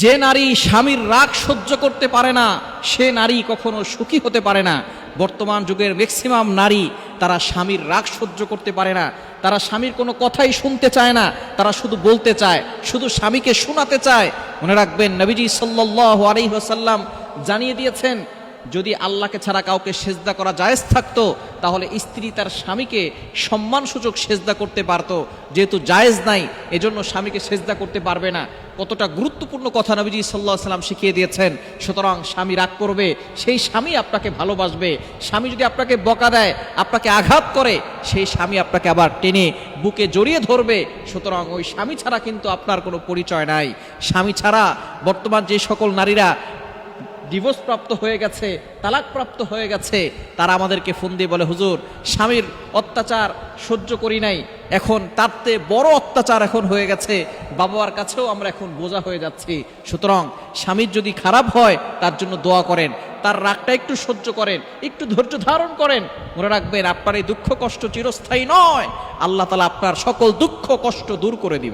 যে নারী স্বামীর রাগ সহ্য করতে পারে না সে নারী কখনো সুখী হতে পারে না। বর্তমান যুগের ম্যাক্সিমাম নারী তারা স্বামীর রাগ সহ্য করতে পারে না, তারা স্বামীর কোনো কথাই শুনতে চায় না, তারা শুধু বলতে চায়, শুধু স্বামীকে শোনাতে চায়। মনে রাখবেন, নবীজি সাল্লাল্লাহু আলাইহি ওয়াসাল্লাম জানিয়ে দিয়েছেন, যদি আল্লাহকে ছাড়া কাউকে সেজদা করা জায়েজ থাকতো তাহলে স্ত্রী তার স্বামীকে সম্মানসূচক সেজদা করতে পারত। যেহেতু জায়েজ নাই, এজন্য স্বামীকে সেজদা করতে পারবে না। কতটা গুরুত্বপূর্ণ কথা নবীজি সাল্লাল্লাহু আলাইহি ওয়াসাল্লাম শিখিয়ে দিয়েছেন। সুতরাং স্বামী রাগ করবে, সেই স্বামী আপনাকে ভালোবাসবে। স্বামী যদি আপনাকে বকা দেয়, আপনাকে আঘাত করে, সেই স্বামী আপনাকে আবার টেনে বুকে জড়িয়ে ধরবে। সুতরাং ওই স্বামী ছাড়া কিন্তু আপনার কোনো পরিচয় নাই। স্বামী ছাড়া বর্তমান যে সকল নারীরা ডিভোর্স প্রাপ্ত হয়ে গেছে, তালাক প্রাপ্ত হয়ে গেছে, তারা আমাদেরকে ফোন দিয়ে বলে, হুজুর স্বামীর অত্যাচার সহ্য করি নাই, এখন তার চেয়ে বড় অত্যাচার এখন হয়ে গেছে, বাবা মার কাছেও আমরা এখন বোঝা হয়ে যাচ্ছি। সুতরাং স্বামীর যদি খারাপ হয় তার জন্য দোয়া করেন, তার রাগটা একটু সহ্য করেন, একটু ধৈর্য ধারণ করেন। মনে রাখবেন, আপনার এই দুঃখ কষ্ট চিরস্থায়ী নয়। আল্লাহ তাআলা আপনার সকল দুঃখ কষ্ট দূর করে দিবে।